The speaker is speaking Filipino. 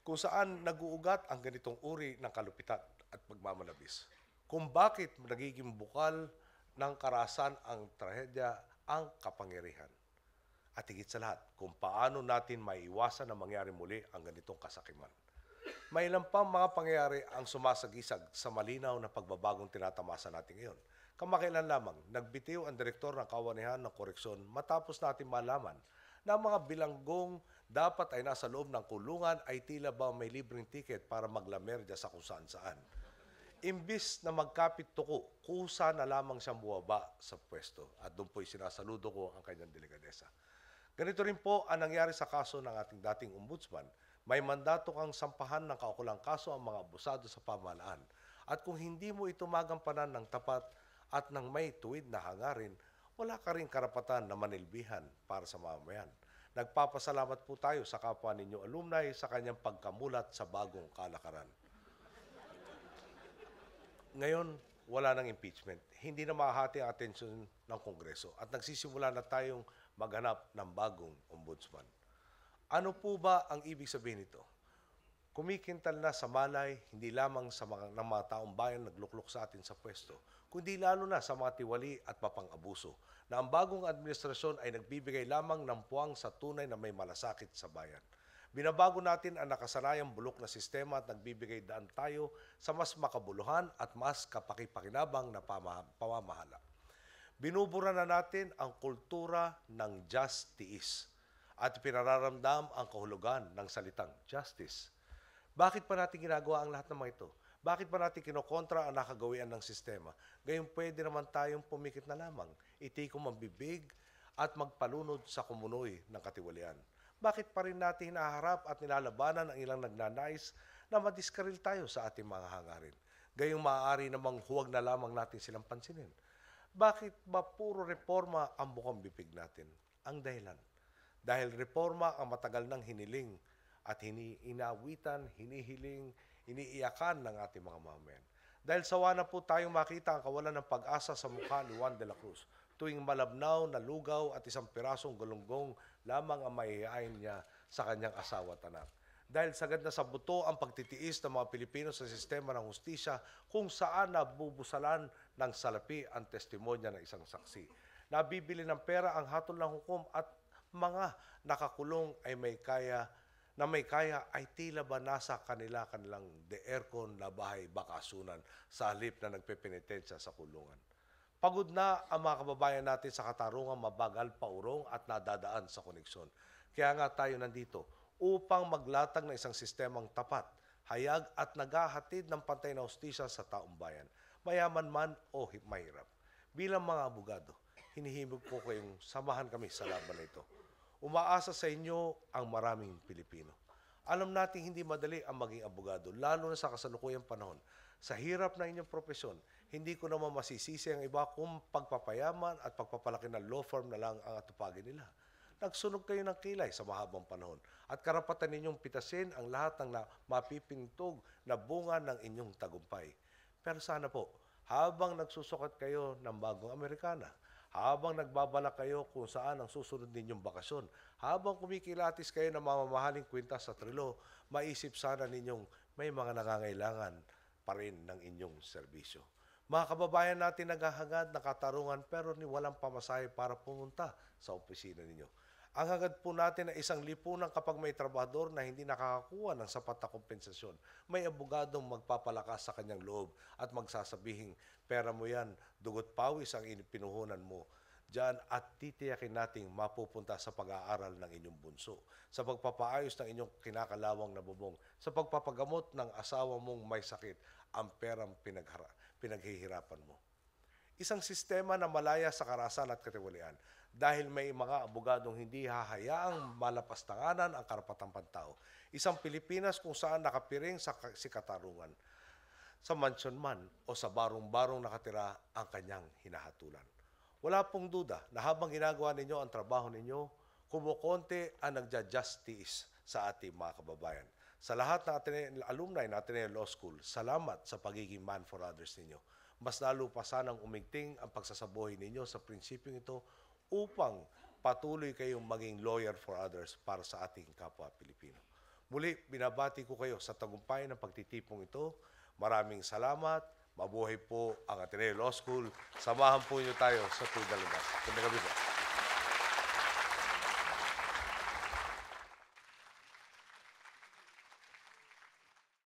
kung saan nag-uugat ang ganitong uri ng kalupitan at pagmamalabis. Kung bakit nagiging bukal ng karahasan ang trahedya ang kapangyarihan. At higit sa lahat, kung paano natin maiiwasan na mangyari muli ang ganitong kasakiman. May ilan pang mga pangyayari ang sumasagisag sa malinaw na pagbabagong tinatamasa natin ngayon. Kamakailan lamang, nagbitiw ang direktor ng Kawanihan ng Koreksyon matapos natin malaman na ang mga bilanggong dapat ay nasa loob ng kulungan ay tila ba may libreng tiket para maglamerda sa kung saan-saan. Imbis na magkapit tuko, kusa na lamang siyang buwaba sa pwesto at doon po'y sinasaludo ko ang kanyang delikadesa. Ganito rin po ang nangyari sa kaso ng ating dating ombudsman. May mandato kang sampahan ng kaukulang kaso ang mga abusado sa pamahalaan. At kung hindi mo ito magampanan ng tapat at ng may tuwid na hangarin, wala ka rin karapatan na manilbihan para sa mamamayan. Nagpapasalamat po tayo sa kapwa ninyo alumni sa kanyang pagkamulat sa bagong kalakaran. Ngayon, wala nang impeachment. Hindi na makahati ang atensyon ng Kongreso at nagsisimula na tayong maghanap ng bagong ombudsman. Ano po ba ang ibig sabihin nito? Kumikintal na sa malay, hindi lamang sa ng mga taong bayan nagluklok sa atin sa pwesto, kundi lalo na sa mga tiwali at mapang-abuso na ang bagong administrasyon ay nagbibigay lamang ng puwang sa tunay na may malasakit sa bayan. Binabago natin ang nakasanayang bulok na sistema at nagbibigay daan tayo sa mas makabuluhan at mas kapakipakinabang na pamamahala. Binubura na natin ang kultura ng just tiis at pinararamdam ang kahulugan ng salitang justice. Bakit pa natin ginagawa ang lahat ng mga ito? Bakit pa natin kinokontra ang nakagawian ng sistema? Gayong pwede naman tayong pumikit na lamang, itikom ang bibig at magpalunod sa kumunoy ng katiwalian. Bakit pa rin natin hinaharap at nilalabanan ang ilang nagnanais na madiskaril tayo sa ating mga hangarin? Gayong maaari namang huwag na lamang natin silang pansinin. Bakit ba puro reforma ang bukang bibig natin? Ang dahilan. Dahil reforma ang matagal nang hiniling at inawitan, hinihiling, iniiyakan ng ating mga mamamayan. Dahil sawa na po tayong makita ang kawalan ng pag-asa sa mukha ni Juan de la Cruz tuwing malabnaw na lugaw at isang pirasong gulunggong lamang ang maihain niya sa kanyang asawa at anak. Dahil sagad na sa buto ang pagtitiis ng mga Pilipino sa sistema ng hustisya kung saan nabubusalan ng salapi ang testimonya ng isang saksi. Nabibili ng pera ang hatol ng hukom at mga nakakulong ay may kaya ay tila ba nasa kanilang de-aircon na bahay bakasunan sa halip na nagpepenitensya sa kulungan. Pagod na ang mga kababayan natin sa katarungang mabagal paurong at nadadaan sa koneksyon. Kaya nga tayo nandito upang maglatag ng isang sistemang tapat, hayag at naghahatid ng pantay na hustisya sa taong bayan, mayaman man o mahirap. Bilang mga abogado, hinihimog ko kayong samahan kami sa laban na ito. Umaasa sa inyo ang maraming Pilipino. Alam natin hindi madali ang maging abogado, lalo na sa kasalukuyang panahon. Sa hirap ng inyong profesyon, hindi ko naman masisisi ang iba kung pagpapayaman at pagpapalaki ng law firm na lang ang atupagin nila. Nagsunog kayo ng kilay sa mahabang panahon at karapatan ninyong pitasin ang lahat ng mapipintog na bunga ng inyong tagumpay. Pero sana po, habang nagsusukat kayo ng bagong Amerikana, habang nagbabalak kayo kung saan ang susunod ninyong bakasyon, habang kumikilatis kayo ng mamamahaling kwintas sa trilo, maisip sana ninyong may mga nangangailangan pa rin ng inyong serbisyo. Mga kababayan natin naghahangad na katarungan pero walang pamasahe para pumunta sa opisina ninyo. Ang hangad po natin ay isang lipunan kapag may trabahador na hindi nakakakuha ng sapat na kompensasyon. May abogadong magpapalakas sa kanyang loob at magsasabihing, pera mo yan, dugot pawis ang pinuhunan mo diyan at titiyakin nating mapupunta sa pag-aaral ng inyong bunso, sa pagpapaayos ng inyong kinakalawang na bubong, sa pagpapagamot ng asawa mong may sakit, ang perang pinaghihirapan mo. Isang sistema na malaya sa karahasan at katiwalian dahil may mga abogadong hindi hahayaang malapastanganan ang karapatang pantao. Isang Pilipinas kung saan nakapiring sa katarungan, sa mansyon man o sa barong-barong nakatira ang kanyang hinahatulan. Wala pong duda na habang ginagawa ninyo ang trabaho ninyo, kumukonti ang nagja-justice sa ating mga kababayan. Sa lahat ng alumni ng Ateneo Law School, salamat sa pagiging man for others ninyo. Mas lalo pa sanang umigting ang pagsasabuhay ninyo sa prinsipyong ito upang patuloy kayong maging lawyer for others para sa ating kapwa Pilipino. Muli, binabati ko kayo sa tagumpay ng pagtitipong ito. Maraming salamat. Mabuhay po ang Ateneo Law School. Samahan po niyo tayo sa tuwid na lugar. Ganda gabi po.